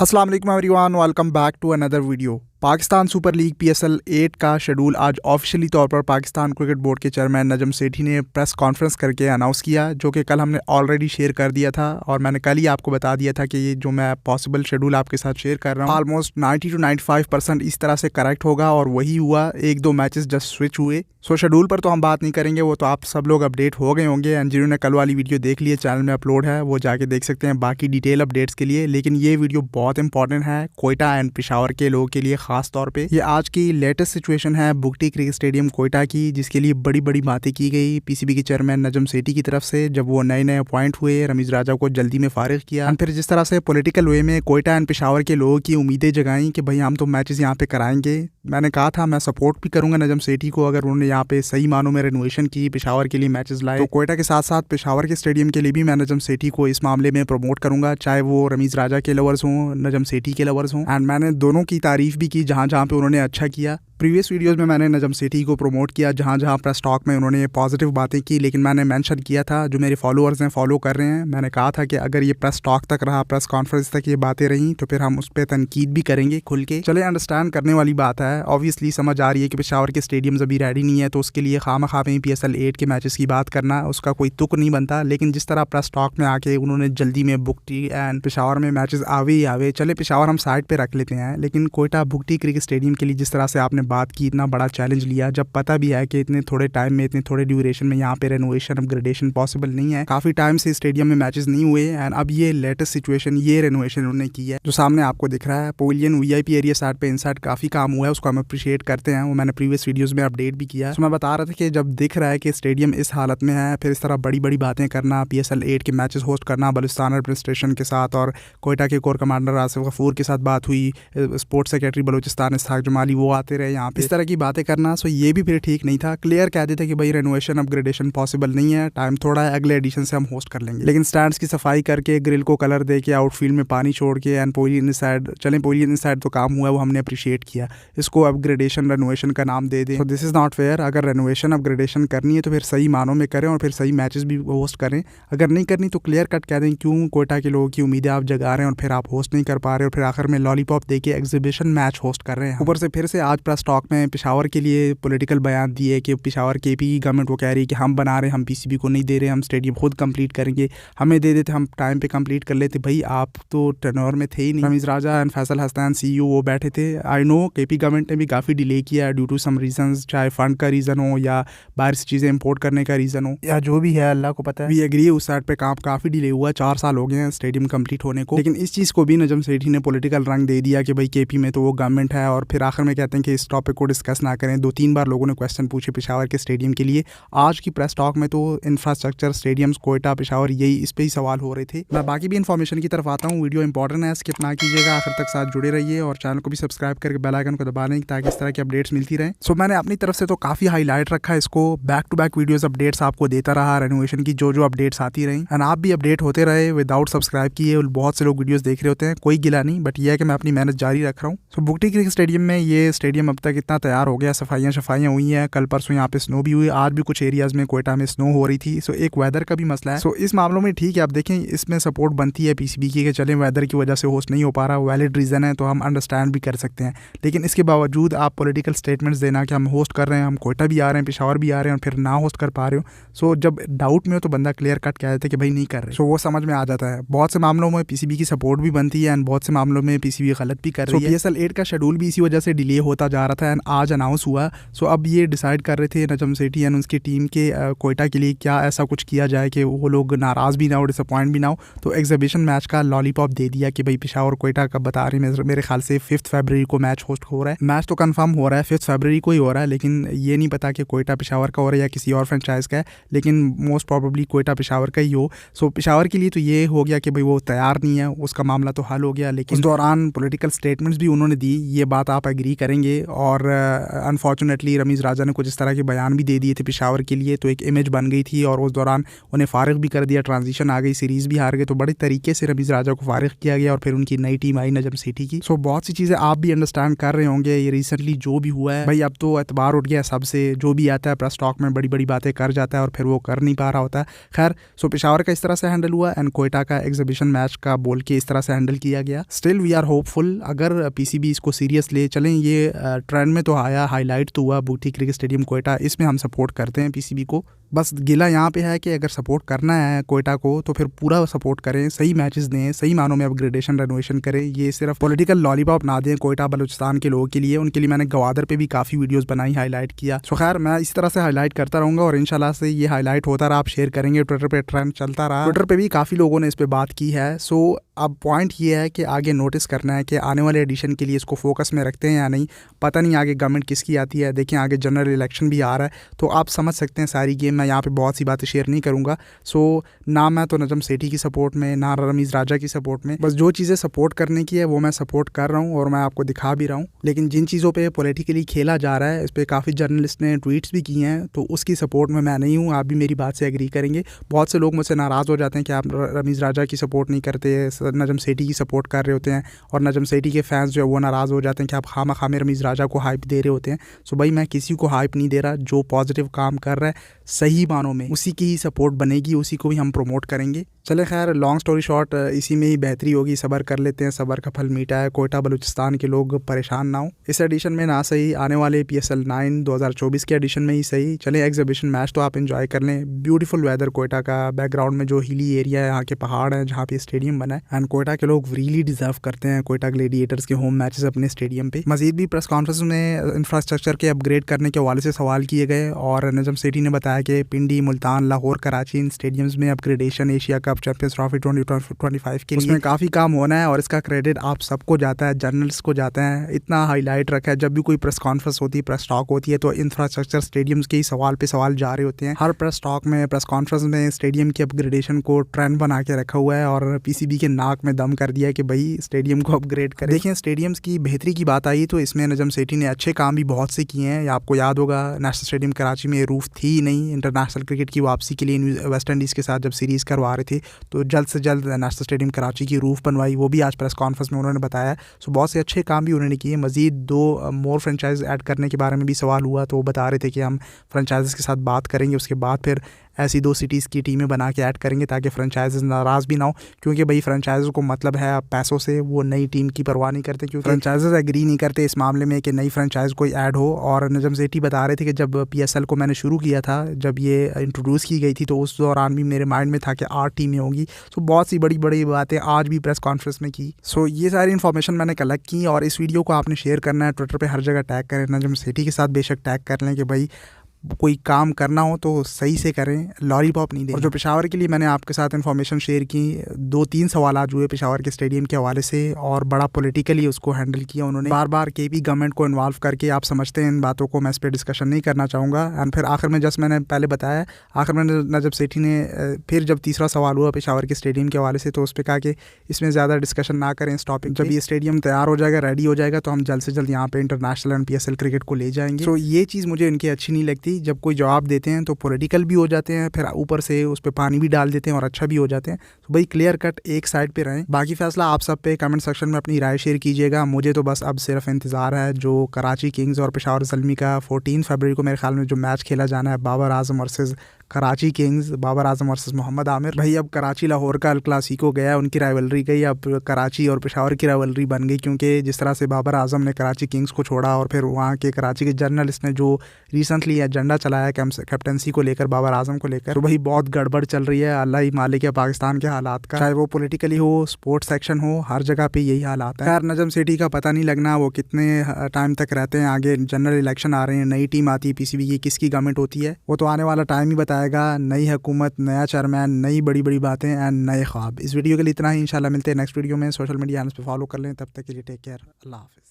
अस्सलाम वालेकुम everyone, welcome back to another video. Pakistan super league PSL 8 का शेड्यूल आज ऑफिशियली तौर पर पाकिस्तान क्रिकेट बोर्ड के चेयरमैन नजम सेठी ने प्रेस कॉन्फ्रेंस करके अनाउंस किया, जो कि कल हमने ऑलरेडी शेयर कर दिया था और मैंने कल ही आपको बता दिया था कि ये जो मैं पॉसिबल शेड्यूल आपके साथ शेयर कर रहा हूँ ऑलमोस्ट 90 to 95% इस तरह से करेक्ट होगा और वही हुआ। एक दो मैचेस जस्ट स्विच हुए। सो शेड्यूल पर तो हम बात नहीं करेंगे, वो तो आप सब लोग अपडेट हो गए होंगे एंड जिन्होंने कल वाली वीडियो देख ली है चैनल में अपलोड है, वो जाके देख सकते हैं बाकी डिटेल अपडेट्स के लिए। लेकिन ये वीडियो बहुत इंपॉर्टेंट है कोयटा एंड पेशावर के लोगों के लिए खास तौर पर। ये आज की लेटेस्ट सिचुएशन है बुगटी क्रिकेट स्टेडियम कोयटा की, जिसके लिए बड़ी बड़ी बातें की गई PCB के चेयरमैन नजम सेठी की तरफ से जब वो नए नए अपॉइंट हुए, रमीज राजा को जल्दी में फारिग किया और फिर जिस तरह से पॉलिटिकल वे में कोयटा एंड पेशावर के लोगों की उम्मीदें जगाई कि भाई हम तो मैचेस यहाँ पे कराएंगे। मैंने कहा था मैं सपोर्ट भी करूंगा नजम सेठी को अगर उन्होंने यहाँ पे सही मानों में रेनोवेशन की, पेशावर के लिए मैचेस लाए। तो कोयटा के साथ साथ पेशावर के स्टेडियम के लिए भी मैं नजम सेठी को इस मामले में प्रमोट करूंगा, चाहे वो रमीज राजा के लवर्स हों, नजम सेठी के लवर्स हों। एंड मैंने दोनों की तारीफ भी की जहाँ जहाँ पे उन्होंने अच्छा किया। प्रीवियस वीडियोस में मैंने नजम सेठी को प्रमोट किया जहाँ जहाँ प्रेस टॉक में उन्होंने पॉजिटिव बातें की, लेकिन मैंने मेंशन किया था, जो मेरे फॉलोअर्स हैं फॉलो कर रहे हैं, मैंने कहा था कि अगर ये प्रेस टॉक तक रहा, प्रेस कॉन्फ्रेंस तक ये बातें रहीं तो फिर हम उस पर तनकीद भी करेंगे खुल के। चले अंडरस्टैंड करने वाली बात है, ऑब्वियसली समझ आ रही है कि पेशावर के स्टेडियम्स अभी रेडी नहीं है, तो उसके लिए खामखा में PSL 8 के मैचेस की बात करना उसका कोई तुक नहीं बनता। लेकिन जिस तरह प्रेस टॉक में आके उन्होंने जल्दी में बुगटी एंड पेशावर में मैचेस आवे ही आवे, चले पेशावर हम साइड पे रख लेते हैं, लेकिन कोयटा बुगटी क्रिकेट स्टेडियम के लिए जिस तरह से आपने बात की, इतना बड़ा चैलेंज लिया, जब पता भी है कि इतने थोड़े टाइम में, इतने थोड़े ड्यूरेशन में यहाँ पे रेनोवेशन अपग्रेडेशन पॉसिबल नहीं है, काफी टाइम से स्टेडियम में मैचेस नहीं हुए एंड अब ये लेटेस्ट सिचुएशन, ये रेनोवेशन उन्होंने की है जो सामने आपको दिख रहा है। पवेलियन VIP एरिया साइड पे इनसाइड काफी काम हुआ है, उसको हम अप्रिशिएट करते हैं, वो मैंने प्रीवियस वीडियोस में अपडेट भी किया। तो मैं बता रहा था कि जब दिख रहा है कि स्टेडियम इस हालत में है, फिर इस तरह बड़ी बड़ी बातें करना, PSL 8 के मैचेस होस्ट करना बलूचिस्तान एडमिनिस्ट्रेशन के साथ और कोयटा के कोर कमांडर आसिफ गफूर के साथ बात हुई, स्पोर्ट्स सेक्रेटरी बलूचिस्तान इसहाक जमाली वो आते रहे यहाँ पे, इस तरह की बातें करना। सो ये भी फिर ठीक नहीं था। क्लियर कह देते कि भाई रेनोवेशन अपग्रेडेशन पॉसिबल नहीं है, टाइम थोड़ा है, अगले एडिशन से हम होस्ट कर लेंगे। लेकिन स्टैंड्स की सफाई करके, ग्रिल को कलर दे के, आउटफील्ड में पानी छोड़ के एंड पवेलियन साइड चलें, पवेलियन साइड तो काम हुआ है, वो हमने अप्रिशिएट किया, इसको अपग्रेडेशन रेनोवेशन का नाम दे दें। So this is not fair. अगर रेनोवेशन अपग्रेडेशन करनी है तो फिर सही मानों में करें और फिर सही मैचेस भी होस्ट करें। अगर नहीं करनी तो क्लियर कट कह दें क्यों कोयटा के लोगों की उम्मीदें आप जगा रहे हैं और फिर आप होस्ट नहीं कर पा रहे और फिर आखिर में लॉलीपॉप दे के एग्जीबिशन मैच होस्ट कर रहे हैं। ऊपर से फिर से आज प्रेस टॉक में पेशावर के लिए पॉलिटिकल बयान दिए कि पेशावर KP गवर्नमेंट वो कह रही है कि हम बना रहे हैं, हम PCB को नहीं दे रहे, हम स्टेडियम खुद कंप्लीट करेंगे, हमें दे देते हम टाइम पे कंप्लीट कर लेते। भाई आप तो टर्नओवर में थे ही नहीं। रमीज राजा एंड फैसल हसन CEO वो बैठे थे। आई नो KP गवर्नमेंट ने भी काफ़ी डिले किया ड्यू टू सम रीजंस, चाहे फंड का रीज़न हो या बाहर से चीज़ें इंपोर्ट करने का रीज़न हो या जो भी है, अल्लाह को पता है। वी एग्री उस साइड पे काम काफ़ी डिले हुआ, 4 साल हो गए हैं स्टेडियम कंप्लीट होने को। लेकिन इस चीज़ को भी नजम सेठी ने पॉलिटिकल रंग दे दिया कि भाई KP में तो वो गवर्नमेंट है और फिर आखिर में कहते हैं कि इस टॉपिक को डिस्कस ना करें। 2-3 बार लोगों ने क्वेश्चन पूछे पेशावर के स्टेडियम के लिए। आज की प्रेस टॉक में तो इंफ्रास्ट्रक्चर, स्टेडियम्स, कोयटा, पेशावर, यही इस पे ही सवाल हो रहे थे। मैं बाकी भी इन्फॉर्मेशन की तरफ आता हूँ। वीडियो इंपॉर्टेंट है, स्किप ना कीजिएगा, आखिर तक साथ जुड़े रहिए और चैनल को भी सब्सक्राइब करके बेल आइकन को दबा लें ताकि इस तरह की अपडेट्स मिलती रहें। सो मैंने अपनी तरफ से तो काफ़ी हाईलाइट रखा है इसको, back to back videos updates आपको देता रहा, रेनोवेशन की जो अपडेट्स आती रही एंड आप भी अपडेट होते रहे विदाउट सब्सक्राइब किए। बहुत से लोग वीडियोस देख रहे होते हैं, कोई गिला नहीं, बट यह है कि मैं अपनी मेहनत जारी रख रहा हूँ। सो बुगटी क्रिकेट स्टेडियम में ये स्टेडियम अब तक इतना तैयार हो गया, सफाइयाँ हुई हैं, कल परसों यहाँ पे स्नो भी हुई, आज भी कुछ एरियाज में कोयटा में स्नो हो रही थी। सो एक वेदर का भी मसला है। सो इस मामलों में ठीक है, आप देखें इसमें सपोर्ट बनती है PCB की कि चलें वेदर की वजह से होस्ट नहीं हो पा रहा, वैलिड रीज़न है तो हम अंडरस्टैंड भी कर सकते हैं। लेकिन इसके बावजूद आप पॉलिटिकल स्टेटमेंट्स देना कि हम होस्ट कर रहे हैं, हम कोयटा भी आ रहे हैं, पेशावर भी आ रहे हैं और फिर ना होस्ट कर पा रहे हो, सो जब डाउट में हो तो बंदा क्लियर कट कह देता है कि भाई नहीं कर रहे। सो वो समझ में आ जाता है। बहुत से मामलों में PCB की सपोर्ट भी बनती है एंड बहुत से मामलों में PCB गलत भी कर रही है। PSL 8 का शेड्यूल भी इसी वजह से डिले होता जा रहा था एंड आज अनाउंस हुआ। सो अब ये डिसाइड कर रहे थे नजम सेठी एंड उसकी टीम के कोयटा के लिए क्या ऐसा कुछ किया जाए कि वो लोग नाराज़ भी ना हो, डिसअपॉइंट भी ना हो। तो एग्जीबिशन मैच का लॉलीपॉप दे दिया कि भाई पेशावर कोयटा कब बता रहे हैं, मेरे ख्याल से 5 फरवरी को मैच होस्ट हो रहा है। मैच तो कंफर्म हो रहा है 5 फरवरी को ही हो रहा है, लेकिन ये नहीं पता कि कोयटा पेशावर का हो रहा है या किसी और फ्रेंचाइज का है, लेकिन मोस्ट प्रॉबेबली कोयटा पेशावर का ही हो। सो पेशावर के लिए तो ये हो गया कि भाई वो तैयार नहीं है, उसका मामला तो हल हो गया। लेकिन उस दौरान पॉलिटिकल स्टेटमेंट्स भी उन्होंने दी, ये बात आप एग्री करेंगे और अनफॉर्चुनेटली रमीज़ राजा ने कुछ इस तरह के बयान भी दे दिए थे पेशावर के लिए, तो एक इमेज बन गई थी और उस दौरान उन्हें फ़ारिग भी कर दिया, ट्रांजिशन आ गई, सीरीज़ भी हार गए, तो बड़े तरीके से रमीज़ राजा को फ़ारिग किया गया और फिर उनकी नई टीम आई नजम सेठी की। सो बहुत सी चीज़ें आप भी अंडरस्टैंड कर रहे होंगे। ये रिसेंटली जो भी हुआ है भाई, अब तो एतबार उठ गया सबसे, जो भी आता है प्रेस टॉक में बड़ी बड़ी बातें कर जाता है और फिर वो कर नहीं पा रहा होता है। खैर, सो पेशावर का इस तरह से हैंडल हुआ एंड कोयटा का एग्जीबिशन मैच का बोल के इस तरह से हैंडल किया गया। स्टिल वी आर होपफुल, अगर पीसीबी इसको सीरियस ले चलें, ये ट्रेंड में तो आया, हाईलाइट तो हुआ बूटी क्रिकेट स्टेडियम कोयटा, इसमें हम सपोर्ट करते हैं पीसीबी को। बस गिला यहाँ पे है कि अगर सपोर्ट करना है कोयटा को तो फिर पूरा सपोर्ट करें, सही मैचेस दें, सही मानों में अपग्रेडेशन रेनोवेशन करें। ये सिर्फ पॉलिटिकल लॉलीपॉप ना दें कोयटा बलूचिस्तान के लोगों के लिए। उनके लिए मैंने गवादर पे भी काफ़ी वीडियोस बनाई, हाईलाइट किया। सो खैर, मैं इस तरह से हाईलाइट करता रहूँगा और इंशाल्लाह से ये हाईलाइट होता रहा, आप शेयर करेंगे, ट्विटर पर ट्रेंड चलता रहा। ट्विटर पर भी काफ़ी लोगों ने इस पर बात की है। सो अब पॉइंट ये है कि आगे नोटिस करना है कि आने वाले एडिशन के लिए इसको फोकस में रखते हैं या नहीं, पता नहीं आगे गवर्नमेंट किसकी आती है। देखें, आगे जनरल इलेक्शन भी आ रहा है, तो आप समझ सकते हैं सारी गेम। मैं यहाँ पे बहुत सी बातें शेयर नहीं करूँगा। सो ना मैं तो नजम सेठी की सपोर्ट में, ना रमीज़ राजा की सपोर्ट में, बस जो चीज़ें सपोर्ट करने की है वो मैं सपोर्ट कर रहा हूँ और मैं आपको दिखा भी रहा हूँ। लेकिन जिन चीज़ों पर पॉलिटिकली खेला जा रहा है, इस पर काफ़ी जर्नलिस्ट ने ट्वीट्स भी किए हैं, तो उसकी सपोर्ट में मैं नहीं हूँ। आप भी मेरी बात से एग्री करेंगे। बहुत से लोग मुझसे नाराज़ हो जाते हैं कि आप रमीज़ राजा की सपोर्ट नहीं करते, नजम सेठी की सपोर्ट कर रहे होते हैं, और नजम सेठी के फैंस जो है वो नाराज़ हो जाते हैं कि आप खामा खामे रमीज़ राजा को हाइप दे रहे होते हैं। सो भाई, मैं किसी को हाइप नहीं दे रहा। जो पॉजिटिव काम कर रहा है सही मानों में, उसी की ही सपोर्ट बनेगी, उसी को भी हम प्रमोट करेंगे। चले खैर, लॉन्ग स्टोरी शॉर्ट, इसी में ही बेहतरी होगी। सब्र कर लेते हैं, सब्र का फल मीठा है। कोयटा बलूचिस्तान के लोग परेशान ना हो। इस एडिशन में ना सही, आने वाले PSL 9 2024 के एडिशन में ही सही। चले, एग्जीबिशन मैच तो आप एंजॉय कर लें। ब्यूटीफुल वेदर कोयटा का, बैकग्राउंड में जो हिली एरिया है, यहाँ के पहाड़ हैं जहाँ पे स्टेडियम बना है, एंड कोयटा के लोग रियली डिजर्व करते हैं कोयटा ग्लेडिएटर्स के होम मैचेस अपने स्टेडियम पे। मजीद भी प्रेस कॉन्फ्रेंस में इंफ्रास्ट्रक्चर के अपग्रेड करने के हवाले से सवाल किए गए और नजम सेठी ने बताया कि पिंडी, मुल्तान, लाहौर, कराची इन स्टेडियम्स में upgradation Asia cup, champions trophy 2025 के लिए उसमें काफ़ी काम होना है और इसका क्रेडिट आप सबको जाता है, जर्नलिस्ट को जाता है। इतना हाईलाइट रखा है, जब भी कोई प्रेस कॉन्फ्रेंस होती है, प्रेस टॉक होती है, तो इंफ्रास्ट्रक्चर स्टेडियम्स के ही सवाल पे सवाल जा रहे होते हैं। हर प्रेस टॉक में, प्रेस कॉन्फ्रेंस में स्टेडियम की अपग्रेडेशन को ट्रेंड बना के रखा हुआ है और पीसीबी के नाक में दम कर दिया है कि भाई स्टेडियम को अपग्रेड करें। देखिए, स्टेडियम्स की बेहतरी की बात आई तो इसमें नजम सेठी ने अच्छे काम भी बहुत से किए हैं। आपको याद होगा, नेशनल स्टेडियम कराची में रूफ थी नहीं। इंटरनेशनल क्रिकेट की वापसी के लिए वेस्ट इंडीज़ के साथ जब सीरीज़ करवा रहे थे तो जल्द से जल्द नेशनल स्टेडियम कराची की रूफ बनवाई, वो भी आज प्रेस कॉन्फ्रेंस में उन्होंने बताया। सो बहुत से अच्छे काम भी उन्होंने किए। मजीद 2 मोर फ्रेंचाइज ऐड करने के बारे में भी सवाल हुआ, तो वो बता रहे थे कि हम फ्रेंचाइज़ के साथ बात करेंगे, उसके बाद फिर ऐसी 2 सिटीज़ की टीमें बना के ऐड करेंगे ताकि फ्रेंचाइज़ नाराज़ भी ना हो, क्योंकि भाई फ्रेंचाइज़ को मतलब है पैसों से, वो नई टीम की परवाह नहीं करते, क्योंकि फ्रेंचाइज़ एग्री नहीं करते इस मामले में कि नई फ्रेंचाइज़ कोई ऐड हो। और नजम सेठी बता रहे थे कि जब PSL को मैंने शुरू किया था, जब ये इंट्रोड्यूस की गई थी, तो उस दौरान भी मेरे माइंड में था कि 8 टीमें होंगी। सो बहुत सी बड़ी बड़ी बातें आज भी प्रेस कॉन्फ्रेंस में की। सो ये सारी इन्फॉर्मेशन मैंने कलेक्ट की और इस वीडियो को आपने शेयर करना है, ट्विटर पर हर जगह टैग करें, नजम सेठी के साथ बेशक टैग कर लें कि भाई कोई काम करना हो तो सही से करें, लॉलीपॉप नहीं दें। और जो पेशावर के लिए मैंने आपके साथ इन्फॉर्मेशन शेयर की, 2-3 सवाल आज हुए पेशावर के स्टेडियम के हवाले से और बड़ा पॉलिटिकली उसको हैंडल किया उन्होंने, बार बार KP गवर्नमेंट को इन्वॉल्व करके। आप समझते हैं इन बातों को, मैं इस पर डिस्कशन नहीं करना चाहूँगा। एंड फिर आखिर में, जस्ट मैंने पहले बताया, आखिर में नजम सेठी ने फिर जब तीसरा सवाल हुआ पेशावर के स्टेडियम के हवाले से, तो उस पर कहा कि इसमें ज़्यादा डिस्कशन ना करें इस टॉपिक। जब ये स्टेडियम तैयार हो जाएगा, रेडी हो जाएगा, तो हम जल्द से जल्द यहाँ पे इंटरनेशनल एंड PSL क्रिकेट को ले जाएंगे। तो ये चीज़ मुझे इनकी अच्छी नहीं लगती। जब कोई जवाब देते हैं तो पॉलिटिकल भी हो जाते हैं, फिर ऊपर से उस पर पानी भी डाल देते हैं और अच्छा भी हो जाते हैं। तो भाई क्लियर कट एक साइड पे रहें। बाकी फैसला आप सब पे कमेंट सेक्शन में अपनी राय शेयर कीजिएगा। मुझे तो बस अब सिर्फ इंतज़ार है जो कराची किंग्स और पेशावर ज़ल्मी का 14 फरवरी को मेरे ख्याल में जो मैच खेला जाना है, Babar Azam versus Karachi Kings, Babar Azam versus Mohammad Aamir. भाई अब कराची लाहौर का अल क्लासिको गया, उनकी राइवलरी गई, अब कराची और पेशावर की राइवलरी बन गई, क्योंकि जिस तरह से बाबर आजम ने कराची किंग्स को छोड़ा और फिर वहाँ के कराची के जर्नलिस्ट ने जो रिसेंटली एजेंडा चलाया कैप्टनसी को लेकर, बाबर आजम को लेकर, तो भाई बहुत गड़बड़ चल रही है। अल्लाह ही मालिक है पाकिस्तान के हालात का, चाहे वो पॉलिटिकली हो, स्पोर्ट्स सेक्शन हो, हर जगह पे यही हालात है। खैर, नजम सेठी का पता नहीं लगना वो कितने टाइम तक रहते हैं। आगे जनरल इलेक्शन आ रहे हैं, नई टीम आती है PCB की, किसकी गवर्नमेंट होती है वो तो आने वाला टाइम ही बताएगा। नई हुकूमत, नया चेयरमैन, नई बड़ी बड़ी बातें एंड नए ख्वाब। इस वीडियो के लिए इतना ही। इंशाल्लाह मिलते हैं नेक्स्ट वीडियो में। सोशल मीडिया पे फॉलो कर लें। तब तक के लिए टेक केयर, अल्लाह हाफिज़।